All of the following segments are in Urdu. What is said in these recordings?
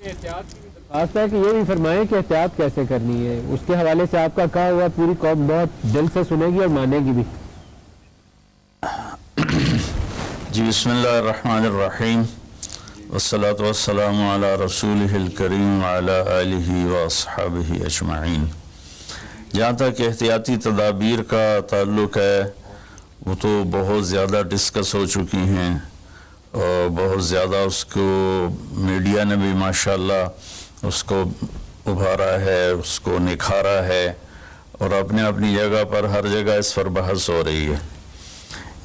خاص ہے کہ یہ بھی فرمائیں کہ احتیاط کیسے کرنی ہے، اس کے حوالے سے آپ کا کہا ہوا پوری قوم بہت دل سے سنے گی اور مانے گی بھی۔ جی بسم اللہ الرحمن الرحیم والصلاة والسلام علی رسولہ الکریم وعلی آلہ واصحابہ اجمعین۔ جہاں تک احتیاطی تدابیر کا تعلق ہے وہ تو بہت زیادہ ڈسکس ہو چکی ہیں اور بہت زیادہ اس کو میڈیا نے بھی ماشاءاللہ اس کو ابھارا ہے، اس کو نکھارا ہے اور اپنے اپنی جگہ پر ہر جگہ اس پر بحث ہو رہی ہے۔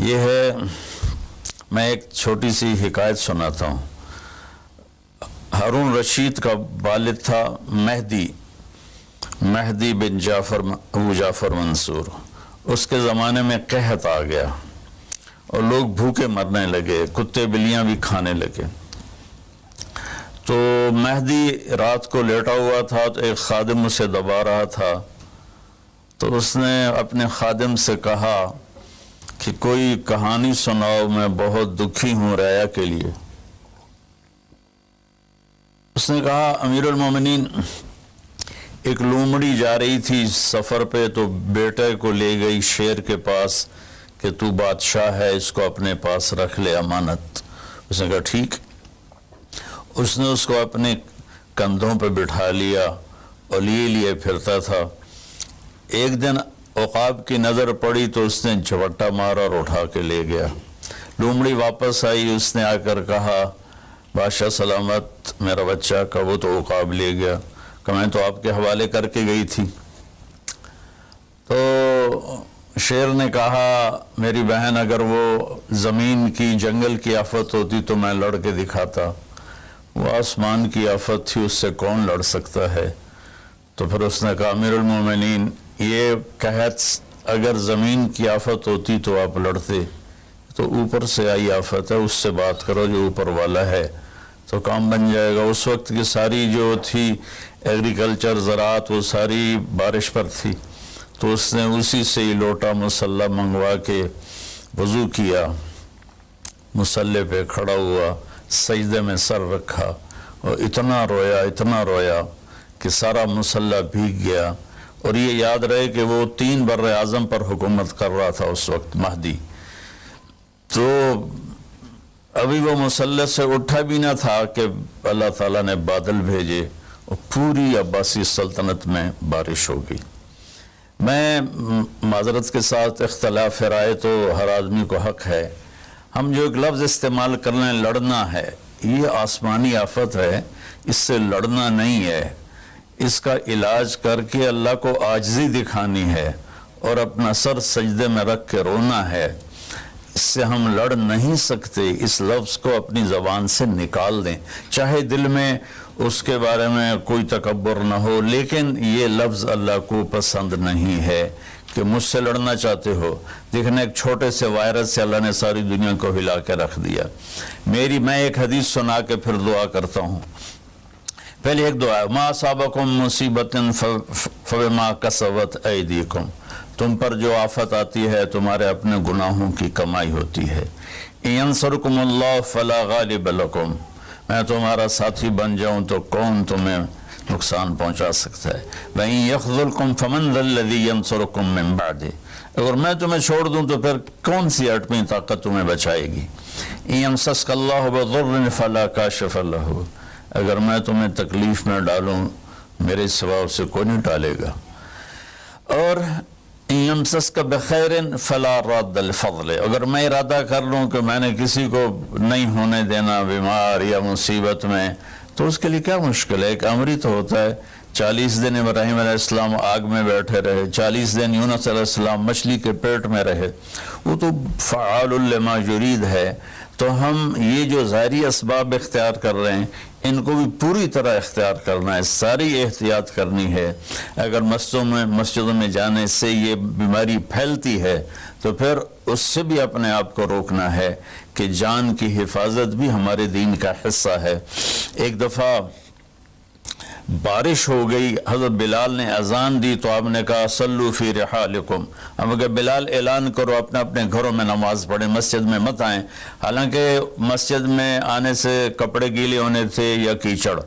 یہ ہے، میں ایک چھوٹی سی حکایت سناتا ہوں۔ ہارون رشید کا والد تھا مہدی بن ابو جعفر منصور۔ اس کے زمانے میں قحط آ گیا اور لوگ بھوکے مرنے لگے، کتے بلیاں بھی کھانے لگے۔ تو مہدی رات کو لیٹا ہوا تھا تو ایک خادم اسے دبا رہا تھا، تو اس نے اپنے خادم سے کہا کہ کوئی کہانی سناؤ، میں بہت دکھی ہوں رعایا کے لیے۔ اس نے کہا امیر المومنین، ایک لومڑی جا رہی تھی سفر پہ تو بیٹے کو لے گئی شیر کے پاس کہ تو بادشاہ ہے، اس کو اپنے پاس رکھ لے امانت۔ اس نے کہا ٹھیک۔ اس نے اس کو اپنے کندھوں پہ بٹھا لیا اور لیے پھرتا تھا۔ ایک دن عقاب کی نظر پڑی تو اس نے جھپٹا مارا اور اٹھا کے لے گیا۔ لومڑی واپس آئی، اس نے آ کر کہا بادشاہ سلامت، میرا بچہ کا وہ تو عقاب لے گیا، کہ میں تو آپ کے حوالے کر کے گئی تھی۔ تو شیر نے کہا میری بہن، اگر وہ زمین کی جنگل کی آفت ہوتی تو میں لڑ کے دکھاتا، وہ آسمان کی آفت تھی، اس سے کون لڑ سکتا ہے؟ تو پھر اس نے کہا امیر المومنین، یہ قحط اگر زمین کی آفت ہوتی تو آپ لڑتے، تو اوپر سے آئی آفت ہے، اس سے بات کرو جو اوپر والا ہے تو کام بن جائے گا۔ اس وقت کی ساری جو تھی ایگریکلچر زراعت وہ ساری بارش پر تھی، تو اس نے اسی سے ہی لوٹا مسلح منگوا کے وضو کیا، مسلح پہ کھڑا ہوا، سجدے میں سر رکھا اور اتنا رویا کہ سارا مسلح بھیگ گیا۔ اور یہ یاد رہے کہ وہ 3 بر اعظم پر حکومت کر رہا تھا اس وقت مہدی، تو ابھی وہ مسلح سے اٹھا بھی نہ تھا کہ اللہ تعالیٰ نے بادل بھیجے اور پوری عباسی سلطنت میں بارش ہو گئی۔ میں معذرت کے ساتھ اختلاف رائے تو ہر آدمی کو حق ہے، ہم جو ایک لفظ استعمال کر لیں لڑنا ہے، یہ آسمانی آفت ہے، اس سے لڑنا نہیں ہے، اس کا علاج کر کے اللہ کو عاجزی دکھانی ہے اور اپنا سر سجدے میں رکھ کے رونا ہے۔ اس سے ہم لڑ نہیں سکتے، اس لفظ کو اپنی زبان سے نکال دیں، چاہے دل میں اس کے بارے میں کوئی تکبر نہ ہو، لیکن یہ لفظ اللہ کو پسند نہیں ہے کہ مجھ سے لڑنا چاہتے ہو۔ دیکھنا ایک چھوٹے سے وائرس سے اللہ نے ساری دنیا کو ہلا کے رکھ دیا۔ میں ایک حدیث سنا کے پھر دعا کرتا ہوں۔ پہلے ایک دعا ہے، ما اصابکم مصیبت فبما کسبت ایدیکم، تم پر جو آفت آتی ہے تمہارے اپنے گناہوں کی کمائی ہوتی ہے۔ ینصرکم اللہ فلا غالب لکم، میں تمہارا ساتھی بن جاؤں تو کون تمہیں نقصان پہنچا سکتا ہے۔ وَإِن يَخْذُلْكُمْ فَمَنْ ذَا الَّذِي يَنْصُرُكُمْ مِنْ بَعْدِهِ، اگر میں تمہیں چھوڑ دوں تو پھر کون سی اٹمی طاقت تمہیں بچائے گی۔ إِن يَمْسَسْكَ اللَّهُ بِضُرٍّ فَلَا كَاشِفَ لَهُ، اگر میں تمہیں تکلیف میں ڈالوں میرے سوا اسے کوئی نہیں ڈالے گا۔ اور إِن يَمْسَسْكَ بِخَيْرٍ فَلَا رَادَّ لِفَضْلِهِ، اگر میں ارادہ کر لوں کہ میں نے کسی کو نہیں ہونے دینا بیمار یا مصیبت میں تو اس کے لیے کیا مشکل ہے؟ ایک امری تو ہوتا ہے۔ 40 دن ابراہیم علیہ السلام آگ میں بیٹھے رہے، 40 دن یونس علیہ السلام مچھلی کے پیٹ میں رہے، وہ تو فعال لما یرید ہے۔ تو ہم یہ جو ظاہری اسباب اختیار کر رہے ہیں ان کو بھی پوری طرح اختیار کرنا ہے، ساری احتیاط کرنی ہے۔ اگر مسجدوں میں جانے سے یہ بیماری پھیلتی ہے تو پھر اس سے بھی اپنے آپ کو روکنا ہے کہ جان کی حفاظت بھی ہمارے دین کا حصہ ہے۔ ایک دفعہ بارش ہو گئی، حضرت بلال نے اذان دی تو آپ نے کہا صلو فی رحالکم، اب اگر بلال اعلان کرو اپنے اپنے گھروں میں نماز پڑھیں، مسجد میں مت آئیں۔ حالانکہ مسجد میں آنے سے کپڑے گیلے ہونے تھے یا کیچڑ،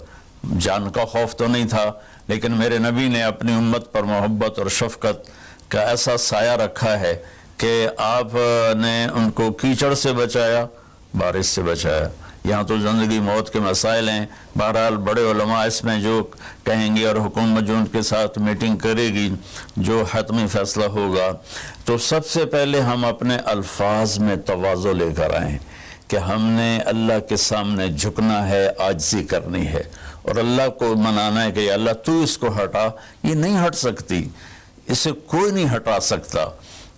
جان کا خوف تو نہیں تھا، لیکن میرے نبی نے اپنی امت پر محبت اور شفقت کا ایسا سایہ رکھا ہے کہ آپ نے ان کو کیچڑ سے بچایا، بارش سے بچایا۔ یہاں تو زندگی موت کے مسائل ہیں، بہرحال بڑے علماء اس میں جو کہیں گے اور حکومت جو ان کے ساتھ میٹنگ کرے گی، جو حتمی فیصلہ ہوگا، تو سب سے پہلے ہم اپنے الفاظ میں تواضع لے کر آئیں کہ ہم نے اللہ کے سامنے جھکنا ہے، عاجزی کرنی ہے، اور اللہ کو منانا ہے کہ یا اللہ تو اس کو ہٹا، یہ نہیں ہٹ سکتی، اسے کوئی نہیں ہٹا سکتا۔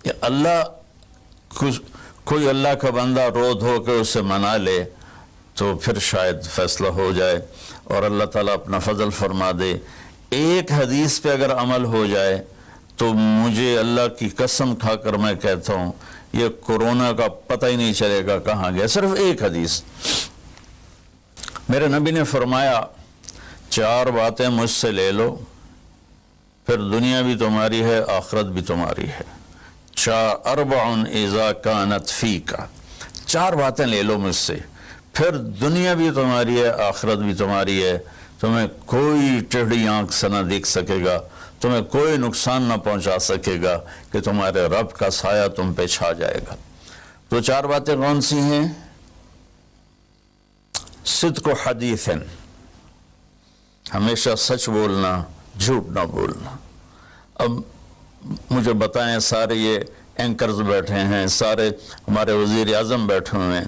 کہ اللہ کوئی اللہ کا بندہ رو دھو کے اسے منا لے تو پھر شاید فیصلہ ہو جائے اور اللہ تعالیٰ اپنا فضل فرما دے۔ ایک حدیث پہ اگر عمل ہو جائے تو مجھے اللہ کی قسم کھا کر میں کہتا ہوں یہ کورونا کا پتہ ہی نہیں چلے گا کہاں گیا۔ صرف ایک حدیث، میرے نبی نے فرمایا 4 باتیں مجھ سے لے لو، پھر دنیا بھی تمہاری ہے، آخرت بھی تمہاری ہے۔ 4 اذا کانت فیک، 4 باتیں لے لو مجھ سے، پھر دنیا بھی تمہاری ہے، آخرت بھی تمہاری ہے، تمہیں کوئی ٹیڑھی آنکھ سے نہ دیکھ سکے گا، تمہیں کوئی نقصان نہ پہنچا سکے گا کہ تمہارے رب کا سایہ تم پہ چھا جائے گا۔ تو 4 باتیں کون سی ہیں؟ صدق و حدیث، ہمیشہ سچ بولنا، جھوٹ نہ بولنا۔ اب مجھے بتائیں، سارے یہ اینکرز بیٹھے ہیں، سارے ہمارے وزیر اعظم بیٹھے ہوئے ہیں،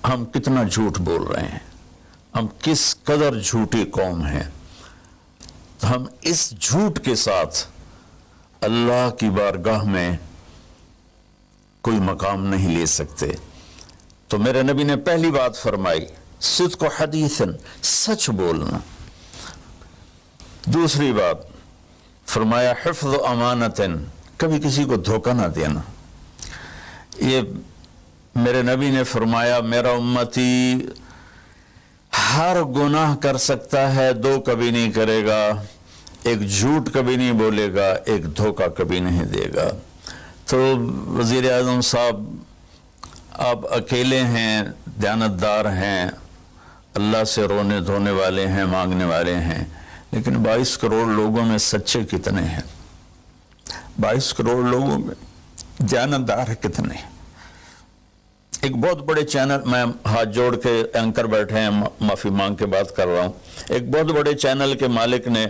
ہم کتنا جھوٹ بول رہے ہیں، ہم کس قدر جھوٹی قوم ہیں۔ ہم اس جھوٹ کے ساتھ اللہ کی بارگاہ میں کوئی مقام نہیں لے سکتے۔ تو میرے نبی نے پہلی بات فرمائی صدق و حدیث، سچ بولنا۔ دوسری بات فرمایا حفظ و امانت، کبھی کسی کو دھوکہ نہ دینا۔ یہ میرے نبی نے فرمایا میرا امتی ہر گناہ کر سکتا ہے، 2 کبھی نہیں کرے گا، ایک جھوٹ کبھی نہیں بولے گا، ایک دھوکہ کبھی نہیں دے گا۔ تو وزیر اعظم صاحب آپ اکیلے ہیں، دیانتدار ہیں، اللہ سے رونے دھونے والے ہیں، مانگنے والے ہیں، لیکن 22 کروڑ لوگوں میں سچے کتنے ہیں؟ 22 کروڑ لوگوں میں دیانتدار کتنے ہیں؟ ایک بہت بڑے چینل، میں ہاتھ جوڑ کے اینکر بیٹھے ہیں، معافی مانگ کے بات کر رہا ہوں، ایک بہت بڑے چینل کے مالک نے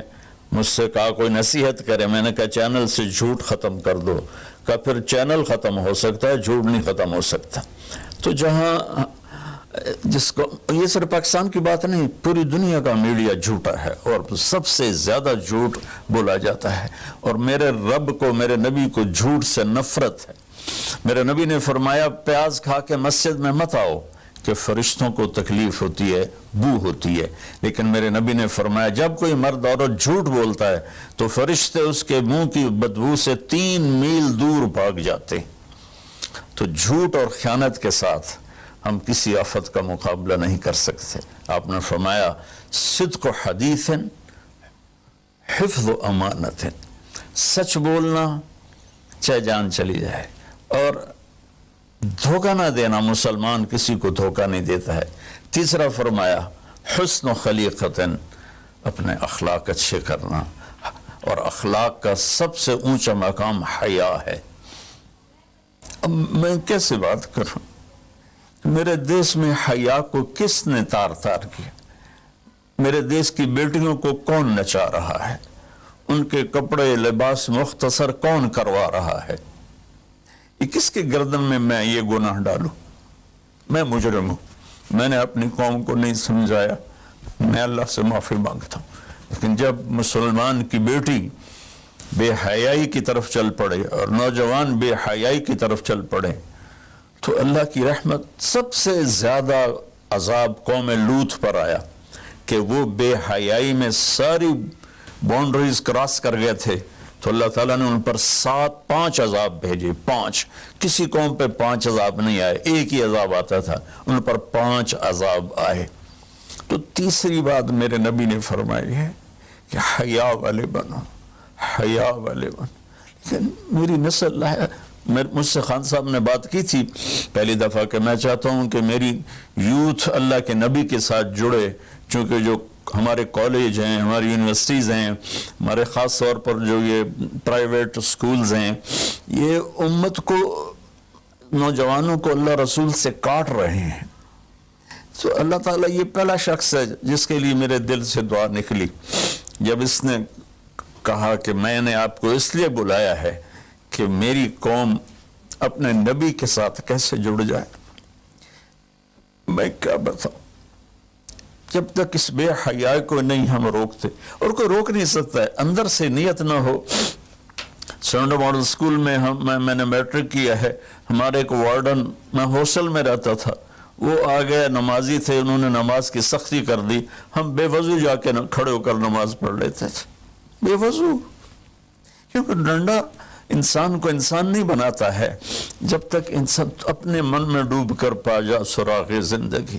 مجھ سے کہا کوئی نصیحت کرے، میں نے کہا چینل سے جھوٹ ختم کر دو۔ کہا پھر چینل ختم ہو سکتا ہے، جھوٹ نہیں ختم ہو سکتا۔ تو جہاں جس کو، یہ صرف پاکستان کی بات نہیں، پوری دنیا کا میڈیا جھوٹا ہے اور سب سے زیادہ جھوٹ بولا جاتا ہے، اور میرے رب کو، میرے نبی کو جھوٹ سے نفرت ہے۔ میرے نبی نے فرمایا پیاز کھا کے مسجد میں مت آؤ کہ فرشتوں کو تکلیف ہوتی ہے، بو ہوتی ہے، لیکن میرے نبی نے فرمایا جب کوئی مرد عورت جھوٹ بولتا ہے تو فرشتے اس کے منہ کی بدبو سے 3 میل دور بھاگ جاتے۔ تو جھوٹ اور خیانت کے ساتھ ہم کسی آفت کا مقابلہ نہیں کر سکتے۔ آپ نے فرمایا صدق و حدیث، حفظ و امانت، سچ بولنا چاہے جان چلی جائے، اور دھوکہ نہ دینا۔ مسلمان کسی کو دھوکہ نہیں دیتا ہے۔ تیسرا فرمایا حسن و خلیقت، اپنے اخلاق اچھے کرنا، اور اخلاق کا سب سے اونچا مقام حیا ہے۔ اب میں کیسے بات کروں؟ میرے دیش میں حیا کو کس نے تار تار کیا؟ میرے دیش کی بیٹیوں کو کون نچا رہا ہے؟ ان کے کپڑے لباس مختصر کون کروا رہا ہے؟ یہ کس کے گردن میں یہ گناہ ڈالوں؟ میں مجرم ہوں، میں نے اپنی قوم کو نہیں سمجھایا، میں اللہ سے معافی مانگتا ہوں۔ لیکن جب مسلمان کی بیٹی بے حیائی کی طرف چل پڑے اور نوجوان بے حیائی کی طرف چل پڑے تو اللہ کی رحمت، سب سے زیادہ عذاب قوم لوط پر آیا کہ وہ بے حیائی میں ساری باؤنڈریز کراس کر گئے تھے، تو اللہ تعالیٰ نے ان پر 5 عذاب بھیجے۔ 5، کسی قوم پہ 5 عذاب نہیں آئے، ایک ہی عذاب آتا تھا، ان پر 5 عذاب آئے۔ تو تیسری بات میرے نبی نے فرمائی ہے کہ حیا والے بنو، حیا والے بنو۔ لیکن میری نسل ہے، مجھ سے خان صاحب نے بات کی تھی پہلی دفعہ کہ میں چاہتا ہوں کہ میری یوتھ اللہ کے نبی کے ساتھ جڑے، چونکہ جو ہمارے کالج ہیں، ہماری یونیورسٹیز ہیں، ہمارے خاص طور پر جو یہ پرائیویٹ سکولز ہیں، یہ امت کو، نوجوانوں کو اللہ رسول سے کاٹ رہے ہیں. تو اللہ تعالیٰ یہ پہلا شخص ہے جس کے لیے میرے دل سے دعا نکلی جب اس نے کہا کہ میں نے آپ کو اس لیے بلایا ہے کہ میری قوم اپنے نبی کے ساتھ کیسے جڑ جائے. میں کیا بتاؤں، جب تک اس بے حیائی کو نہیں ہم روکتے، اور کوئی روک نہیں سکتا ہے، اندر سے نیت نہ ہو. سرنڈر ماڈل سکول میں میں نے میٹرک کیا ہے. ہمارے ایک وارڈن، میں ہاسٹل میں رہتا تھا، وہ آ گئے، نمازی تھے، انہوں نے نماز کی سختی کر دی. ہم بے وضو جا کے کھڑے ہو کر نماز پڑھ لیتے تھے، بے وضو. کیونکہ ڈنڈا انسان کو انسان نہیں بناتا ہے جب تک انسان اپنے من میں ڈوب کر پا جا سراغ زندگی.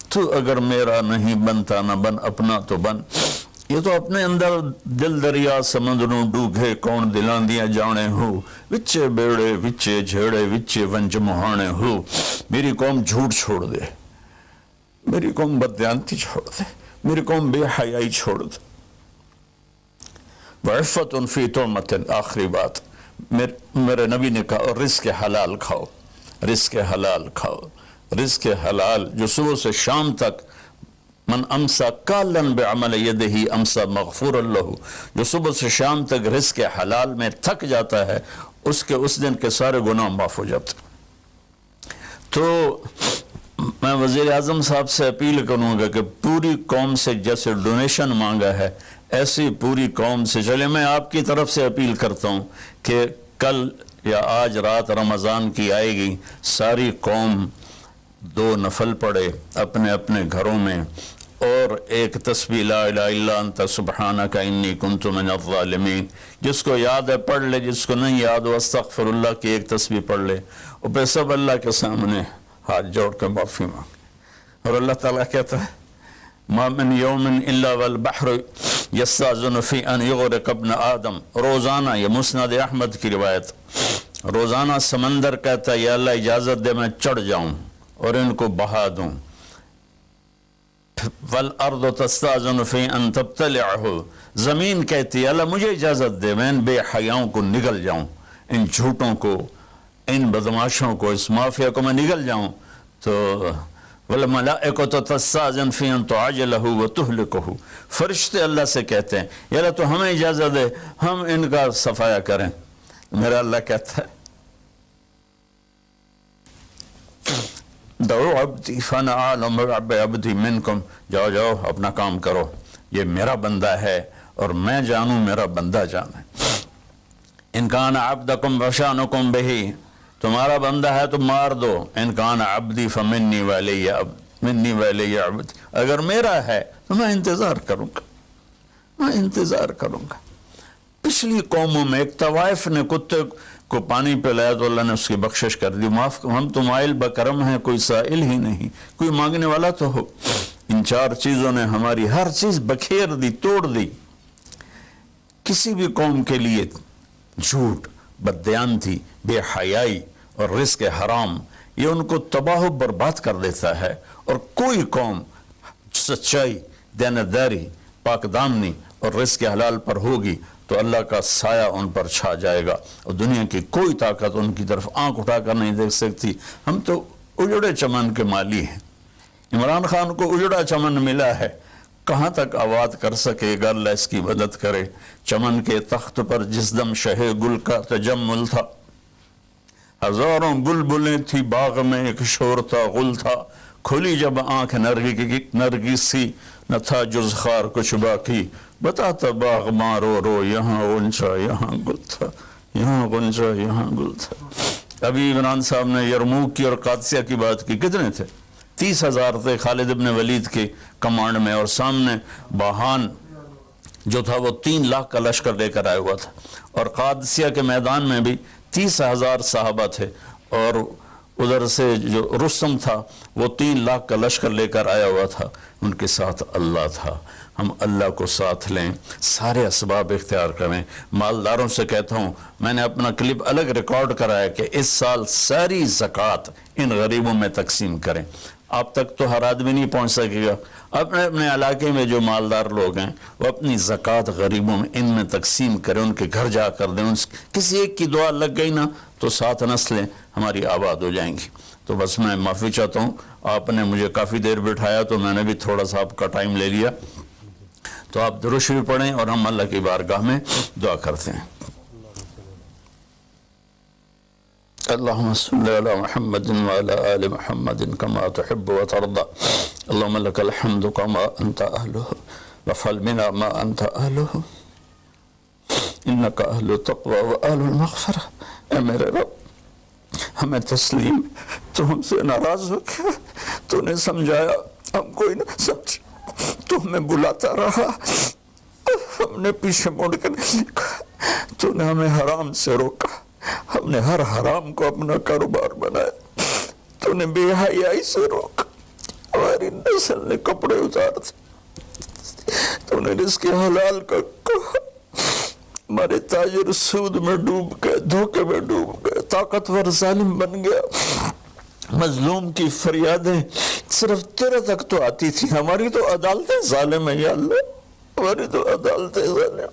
تو اگر میرا نہیں بنتا نہ بن، اپنا تو بن. یہ تو اپنے اندر دل دریا سمندروں ڈوگے کون دلان دیا جانے ہو، وچے بیڑے وچے جھیڑے وچے ونج مہانے ہو. میری قوم جھوٹ چھوڑ دے، میری قوم بددیانتی چھوڑ دے، میری قوم بے حیائی چھوڑ دے. وعفت فی تہمت، آخری بات میرے نبی نے کہا، اور رزق حلال کھاؤ، رزق حلال کھاؤ. رزق حلال جو صبح سے شام تک، من امسا کالن بعمل یدہ امسا مغفور له، جو صبح سے شام تک رزق حلال میں تھک جاتا ہے اس کے اس دن کے سارے گناہ معاف ہو جاتے. تو میں وزیر اعظم صاحب سے اپیل کروں گا کہ پوری قوم سے جیسے ڈونیشن مانگا ہے ایسی پوری قوم سے چلے. میں آپ کی طرف سے اپیل کرتا ہوں کہ کل یا آج رات رمضان کی آئے گی، ساری قوم 2 نفل پڑھے اپنے اپنے گھروں میں، اور ایک تسبیح لا الہ الا انت سبحانک انی کنت من الظالمین. جس کو یاد ہے پڑھ لے، جس کو نہیں یاد ہو استغفر اللہ کی ایک تسبیح پڑھ لے، اور پھر سب اللہ کے سامنے ہاتھ جوڑ کے معافی مانگ. اور اللہ تعالیٰ کہتا ہے ما من یوم الا والبحر یستاذن فی ان یغرق ابن آدم. روزانہ، یہ مسند احمد کی روایت، روزانہ سمندر کہتا ہے یا اللہ اجازت دے میں چڑھ جاؤں اور ان کو بہا دوں. والارض تستاذن فی ان تبتلعہ، زمین کہتی ہے اللہ مجھے اجازت دے میں ان بے حیاؤں کو نگل جاؤں، ان جھوٹوں کو، ان بدماشوں کو، اس مافیا کو میں نگل جاؤں. تو والملائکۃ تستاذن فی ان تعجلہ وتہلکہ، فرشتے اللہ سے کہتے ہیں یا اللہ تو ہمیں اجازت دے ہم ان کا صفایا کریں. میرا اللہ کہتا ہے دعو عبدی فانا اعلم بعبدی منکم، جاؤ جاؤ اپنا کام کرو، یہ میرا بندہ ہے اور میں جانوں میرا بندہ جانے. ان کان عبدکم وشانکم بہی، تمہارا بندہ ہے تو مار دو. ان کان عبدی فمنی ولی عبدی، اگر میرا ہے تو میں انتظار کروں گا، میں انتظار کروں گا. پچھلی قوموں میں ایک طوائف نے کتے کو پانی پلایا تو اللہ نے اس کی بخشش کر دی، معاف. ہم تو مائل بکرم ہیں، کوئی سائل ہی نہیں، کوئی مانگنے والا تو ہو. ان 4 چیزوں نے ہماری ہر چیز بکھیر دی، توڑ دی. کسی بھی قوم کے لیے جھوٹ، بددیانتی، بے حیائی اور رزق حرام یہ ان کو تباہ و برباد کر دیتا ہے. اور کوئی قوم سچائی، دیانتداری، پاک دامنی اور رزق حلال پر ہوگی تو اللہ کا سایہ ان پر چھا جائے گا، اور دنیا کی کوئی طاقت ان کی طرف آنکھ اٹھا کر نہیں دیکھ سکتی. ہم تو اجڑے چمن کے مالی ہیں. عمران خان کو اجڑا چمن ملا ہے، کہاں تک آباد کر سکے گا، اللہ اس کی مدد کرے. چمن کے تخت پر جس دم شہ گل کا تجمل تھا، ہزاروں بلبلیں تھی باغ میں، ایک شور تھا غل تھا. کھلی جب آنکھ نرگس سی، نہ تھا جز خار کچھ باقی. بتاتا باغ ماں رو رو، یہاں غنچہ یہاں گل تھا، یہاں غنچہ یہاں گل تھا. ابھی عمران صاحب نے یرموک کی اور قادسیہ کی بات کی. کتنے تھے؟ 30,000 تھے خالد ابن ولید کے کمانڈ میں، اور سامنے باہان جو تھا وہ 3 لاکھ کا لشکر لے کر آیا ہوا تھا. اور قادسیہ کے میدان میں بھی 30,000 صحابہ تھے، اور ادھر سے جو رستم تھا وہ 3 لاکھ کا لشکر لے کر آیا ہوا تھا. ان کے ساتھ اللہ تھا. ہم اللہ کو ساتھ لیں، سارے اسباب اختیار کریں. مالداروں سے کہتا ہوں، میں نے اپنا کلپ الگ ریکارڈ کرا ہے کہ اس سال ساری زکوٰۃ ان غریبوں میں تقسیم کریں. آپ تک تو ہر آدمی نہیں پہنچ سکے گا. اپنے اپنے علاقے میں جو مالدار لوگ ہیں وہ اپنی زکوٰۃ غریبوں میں ان میں تقسیم کریں, ان کے گھر جا کر دیں. کسی ایک کی دعا لگ گئی نا تو 7 نسلیں ہماری آباد ہو جائیں گی. تو بس میں معافی چاہتا ہوں, آپ نے مجھے کافی دیر بٹھایا تو میں نے بھی تھوڑا سا آپ کا ٹائم لے لیا. تو آپ درود شریف پڑھیں اور ہم اللہ کی بارگاہ میں دعا کرتے ہیں. اللهم صل على محمد وعلى آل محمد كما تحب وترضى. اللهم لك الحمد كما أنت أهله وافعل بنا ما أنت أهله إنك أهل التقوى وأهل المغفرة. اے میرے رب, ہمیں تسلیم, تو ہم سے ناراض ہو گیا, تو نے سمجھایا ہم کوئی نہ سمجھ, تو ہمیں بلاتا رہا, ہم نے پیچھے مڑ کر نہیں دیکھا, تو نے ہمیں حرام سے روکا, ہم نے ہر حرام کو اپنا کاروبار بنایا, تو نے بے حیائی سے روکا, ہماری نسل نے کپڑے اتار دیے, تو نے رزق حلال کا کہا, ہمارے تاجر سود میں ڈوب گئے, دھوکے میں ڈوب گئے, طاقتور ظالم بن گیا. مظلوم کی فریادیں صرف تیرے تک تو آتی تھی, ہماری تو عدالتیں ظالم ہیں یا اللہ, ہماری تو عدالتیں ظالم,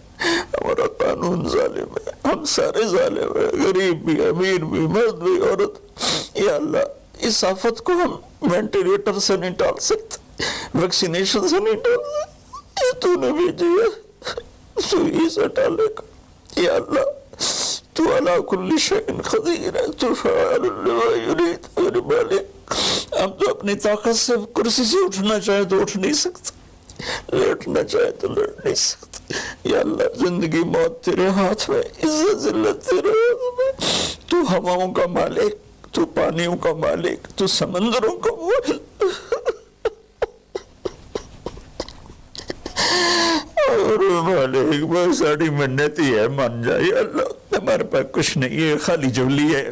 ہمارا قانون ظالم ہے, ہم سارے ظالم ہیں, غریب بھی, امیر بھی, مرد بھی, عورت. یا اللہ اس آفت کو ہم وینٹیلیٹر سے نہیں ٹال سکتے, ویکسینیشن سے نہیں ٹال سکتے, یہ تو نے بھیجی ہے, سوئی سے ٹالے گا. یا اللہ تو علی کل شیء قدیر ہے, تو فعال لما یرید. میرے مالک, ہم تو اپنی طاقت سے کرسی سے اٹھنا چاہے تو اٹھ نہیں سکتے, لیٹنا چاہے تو لیٹ نہیں سکتے. یا اللہ زندگی موت تیرے ہاتھ میں, عزت ذلت تیرے ہاتھ میں. تو ہواؤں کا مالک, تو پانیوں کا مالک, تو سمندروں کا مالک, اور مالک بہت ساری منتی ہے, مان جائے. اللہ ہمارے پاس کچھ نہیں ہے, خالی جولی ہے,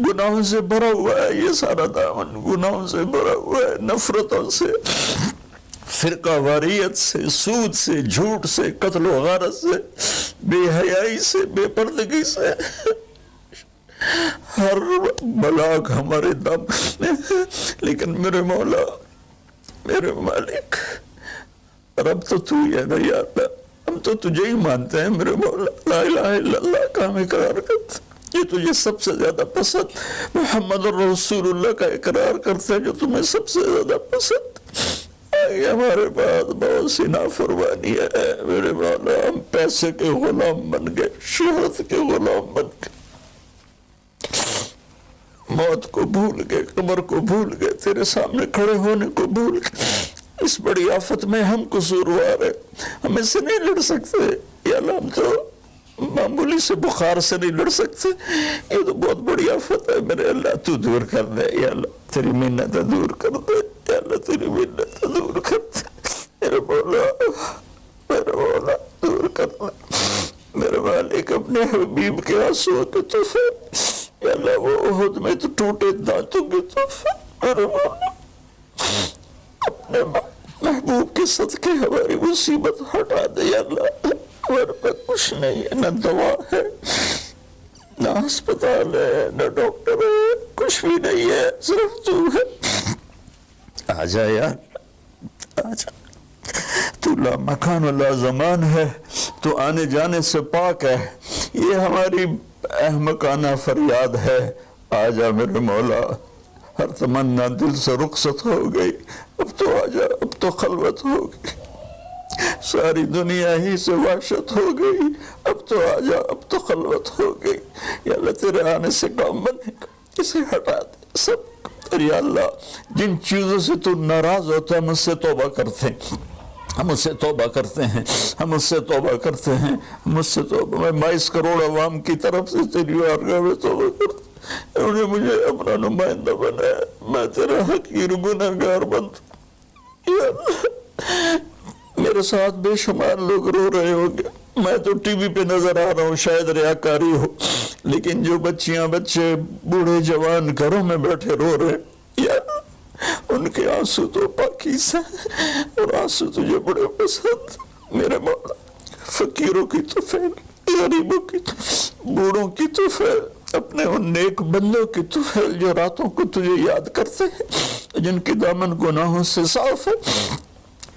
گناہوں سے بھرا ہوا ہے یہ سارا دامن, گناہوں سے بھرا ہوا ہے, نفرتوں سے, فرقہ واریت سے, سود سے, جھوٹ سے, قتل و غارت سے, بے حیائی سے, بے پردگی سے, ہر بلاک ہمارے دم. لیکن میرے مولا, میرے مالک, رب تو تو ہی ہے نا یا اللہ, ہم تو تجھے ہی مانتے ہیں میرے مولا. لا الہ الا اللہ کا ہم اقرار کرتے ہیں, یہ تجھے سب سے زیادہ پسند, محمد رسول اللہ کا اقرار کرتے ہیں جو تمہیں سب سے زیادہ پسند. ہمارے پاس بہت سی نافرمانی ہے میرے مولا, ہم پیسے کے غلام بن گئے, شہرت کے غلام بن گئے, موت کو بھول گئے, قبر کو بھول گئے, تیرے سامنے کھڑے ہونے کو بھول گئے. اس بڑی آفت میں ہم قصوروار ہیں, ہم اس سے نہیں لڑ سکتے. یا اللہ ہم تو معمولی سے بخار سے نہیں لڑ سکتے, یہ تو بہت بڑی آفت ہے میرے اللہ, تو دور کر دے. یا اللہ تیری منتیں دور کر دے, یا اللہ تیری منتیں دور کر دے, میرے مولا, میرے مولا دور کر دے. میرے مالک اپنے حبیب کے آنسو کے تحفے, یا اللہ وہ احد میں تو ٹوٹے دانتوں کے تحفے, میرے مولا اپنے محبوب کے صدقے ہماری مصیبت ہٹا دے. یا اللہ ہمارے پاس کچھ نہیں ہے, نہ دوا ہے, نہ ہسپتال ہے, نہ ڈاکٹر ہے, کچھ بھی نہیں ہے, صرف تو ہے. آ جا یار, آ جا, تو لا مکان و لا زمان ہے, تو آنے جانے سے پاک ہے. یہ ہماری احمقانہ فریاد ہے, آ جا میرے مولا. ہر تمنا دل سے رخصت ہو گئی, اب تو آ جا, اب تو خلوت ہو گئی, ساری دنیا ہی سے وحشت ہو گئی, اب تو آ جا, اب تو خلوت ہو گئی. یا اللہ تیرے آنے سے کام بنے گا, اسے ہٹا دے سب. یا اللہ جن چیزوں سے تو ناراض ہوتا ہے, ہم اس سے توبہ کرتے ہیں, ہم اس سے توبہ کرتے ہیں, ہم اس سے توبہ کرتے ہیں, ہم اس سے توبہ. میں 22 کروڑ عوام کی طرف سے تیری بارگاہ میں توبہ کرتا ہوں, انہوں نے مجھے اپنا نمائندہ بنایا, میں تیرا حقیر گنہگار بند. یا اللہ میرے ساتھ بے شمار لوگ رو رہے ہوں گے, میں تو ٹی وی پہ نظر آ رہا ہوں, شاید ریاکاری ہو, لیکن جو بچیاں بچے بوڑھے جوان گھروں میں بیٹھے رو رہے, یا ان کے آنسو تو پاکیزہ ہیں, اور آنسو تجھے بڑے پسند. میرے مولا فقیروں کی تو فیل, غریبوں کی تو, بوڑھوں کی تو فیل, اپنے ان نیک بندوں کی تو فیل جو راتوں کو تجھے یاد کرتے ہیں, جن کے دامن گناہوں سے صاف ہے،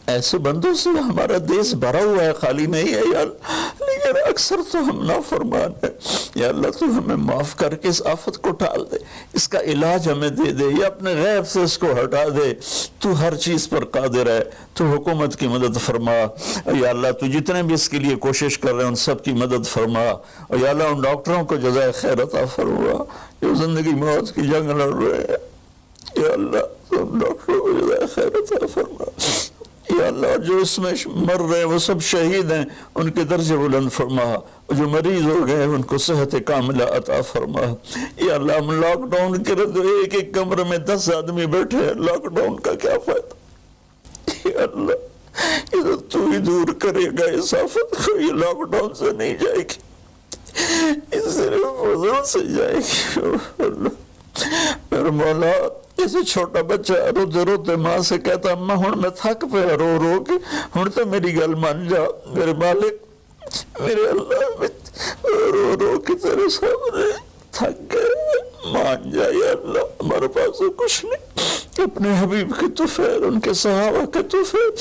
ایسے بندوں سے ہمارا دیس بھرا ہوا ہے، خالی نہیں ہے یا اللہ، لیکن اکثر تو ہم نافرمان ہیں۔ یا اللہ تو ہمیں معاف کر کے اس آفت کو ٹال دے، اس کا علاج ہمیں دے دے، یا اپنے غیب سے اس کو ہٹا دے۔ تو ہر چیز پر قادر ہے، تو حکومت کی مدد فرما۔ یا اللہ تو جتنے بھی اس کے لیے کوشش کر رہے ہیں ان سب کی مدد فرما، اور یا اللہ ان ڈاکٹروں کو جزائے خیر عطا فرما جو زندگی موت کی جنگ لڑ رہے ہیں۔ یا اللہ تو ان ڈاکٹروں کو جزائے خیر عطا فرما۔ یا اللہ جو اس میں مر رہے ہیں وہ سب شہید ہیں، ان کے درجے بلند فرما، جو مریض ہو گئے ان کو صحت کاملہ عطا فرما۔ یا اللہ ہم لاک ڈاؤن کے رد ایک ایک کمرے میں 10 آدمی بیٹھے ہیں، لاک ڈاؤن کا کیا فائدہ؟ یا اللہ یہ تو ہی دور کرے گا اس آفت کو، یہ لاک ڈاؤن سے نہیں جائے گی، یہ صرف فضل سے جائے گی۔ اللہ میرے مولا، جیسے چھوٹا بچہ روتے روتے ماں سے کہتا اماں ہن میں تھک پہ رو رو کے، ہن تو میری گل مان جا میرے مالک، میرے اللہ میں رو رو کے تیرے سامنے تھک گئے، مان جا یا اللہ، ہمارے پاس تو کچھ نہیں، اپنے حبیب کے طفیل، ان کے صحابہ کے طفیل،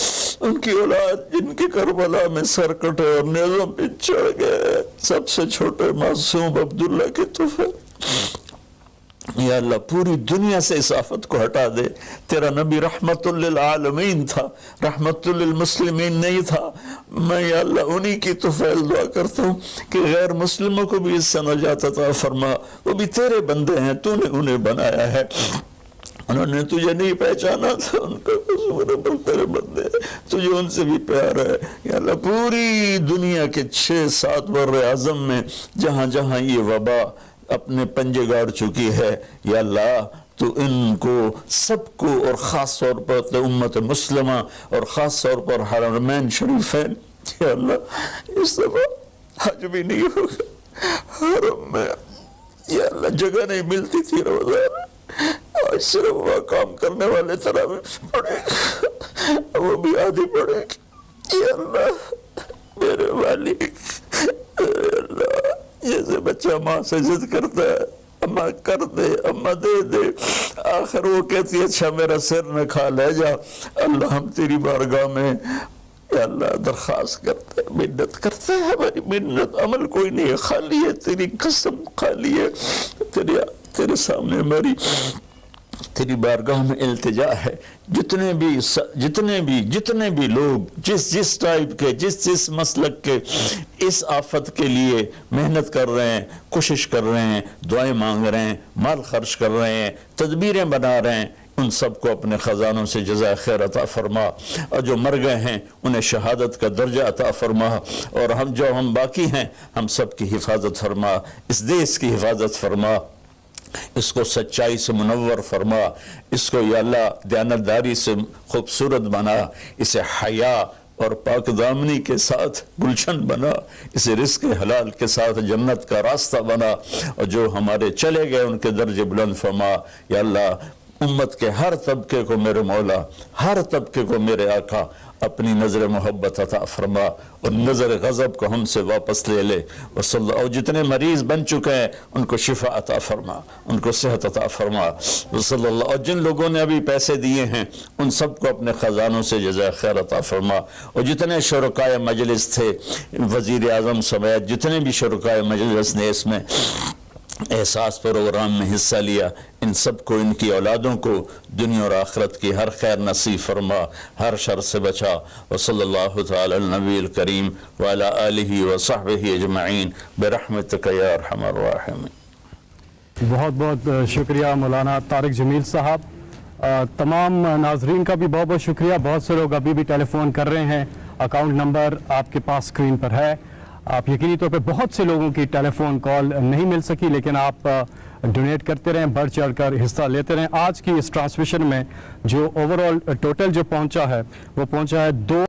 ان کی اولاد جن کے کربلا میں سر کٹے اور نیزوں پہ چڑھ گئے، سب سے چھوٹے معصوم عبداللہ کے طفیل۔ یا اللہ پوری دنیا سے اس آفت کو ہٹا دے۔ تیرا نبی رحمت للعالمین تھا، رحمت للمسلمین نہیں تھا۔ میں یا اللہ انہی کی طفیل دعا کرتا ہوں کہ غیر مسلموں کو بھی اس سے نجات عطا فرما، وہ بھی تیرے بندے ہیں، تو نے انہیں بنایا ہے، انہوں نے تجھے نہیں پہچانا تھا، ان کا قصور ہے، تیرے بندے ہیں، تجھے ان سے بھی پیار ہے۔ یا اللہ پوری دنیا کے 6-7 بر اعظم میں جہاں جہاں یہ وبا اپنے پنجے گاڑ چکی ہے، یا اللہ تو ان کو سب کو، اور خاص طور پر امت مسلمہ اور خاص طور پر حرمین شریفین، یا اللہ اس دفعہ حج بھی نہیں ہوگا حرم میں، یا اللہ جگہ نہیں ملتی تھی روزانہ، آج صرف وہ کام کرنے والے تراویح پڑھے گا، وہ بھی آدھی پڑھے گی۔ یا اللہ میرے والد، اے اللہ جیسے بچہ ماں سے ضد کرتا ہے اماں کر دے، اماں دے دے، آخر وہ کہتی ہے اچھا میرا سر نہ کھا لے جا۔ اللہ ہم تیری بارگاہ میں یا اللہ درخواست کرتے ہیں، منت کرتے ہیں، ہماری منت عمل کوئی نہیں ہے، خالی ہے تیری قسم، خالی ہے تیرے سامنے ہماری تیری بارگاہ میں التجا ہے۔ جتنے بھی لوگ جس ٹائپ کے جس مسلک کے اس آفت کے لیے محنت کر رہے ہیں، کوشش کر رہے ہیں، دعائیں مانگ رہے ہیں، مال خرچ کر رہے ہیں، تدبیریں بنا رہے ہیں، ان سب کو اپنے خزانوں سے جزائے خیر عطا فرما، اور جو مر گئے ہیں انہیں شہادت کا درجہ عطا فرما، اور ہم باقی ہیں ہم سب کی حفاظت فرما، اس دیس کی حفاظت فرما، اس کو سچائی سے منور فرما، اس کو یا اللہ دیانتداری سے خوبصورت بنا، اسے حیا اور پاک دامنی کے ساتھ گلشن بنا، اسے رزق حلال کے ساتھ جنت کا راستہ بنا، اور جو ہمارے چلے گئے ان کے درجے بلند فرما۔ یا اللہ امت کے ہر طبقے کو میرے مولا، ہر طبقے کو میرے آقا اپنی نظر محبت عطا فرما، اور نظر غضب کو ہم سے واپس لے لے، اور جتنے مریض بن چکے ہیں ان کو شفا عطا فرما، ان کو صحت عطا فرما، صلی اللہ، اور جن لوگوں نے ابھی پیسے دیے ہیں ان سب کو اپنے خزانوں سے جزائے خیر عطا فرما، اور جتنے شرکائے مجلس تھے، وزیر اعظم سمیت جتنے بھی شرکائے مجلس نے اس میں احساس پروگرام میں حصہ لیا، ان سب کو، ان کی اولادوں کو دنیا اور آخرت کی ہر خیر نصیب فرما، ہر شر سے بچا، وصلی اللہ تعالی النبی الکریم وعلی آلہ وصحبہ اجمعین برحمتک یا ارحم الراحمین۔ بہت بہت شکریہ مولانا طارق جمیل صاحب۔ تمام ناظرین کا بھی بہت بہت شکریہ۔ بہت سے لوگ ابھی بھی ٹیلی فون کر رہے ہیں، اکاؤنٹ نمبر آپ کے پاس اسکرین پر ہے۔ آپ یقینی طور پہ بہت سے لوگوں کی ٹیلی فون کال نہیں مل سکی، لیکن آپ ڈونیٹ کرتے رہیں، بڑھ چڑھ کر حصہ لیتے رہیں۔ آج کی اس ٹرانسمیشن میں جو اوور آل ٹوٹل جو پہنچا ہے وہ پہنچا ہے 2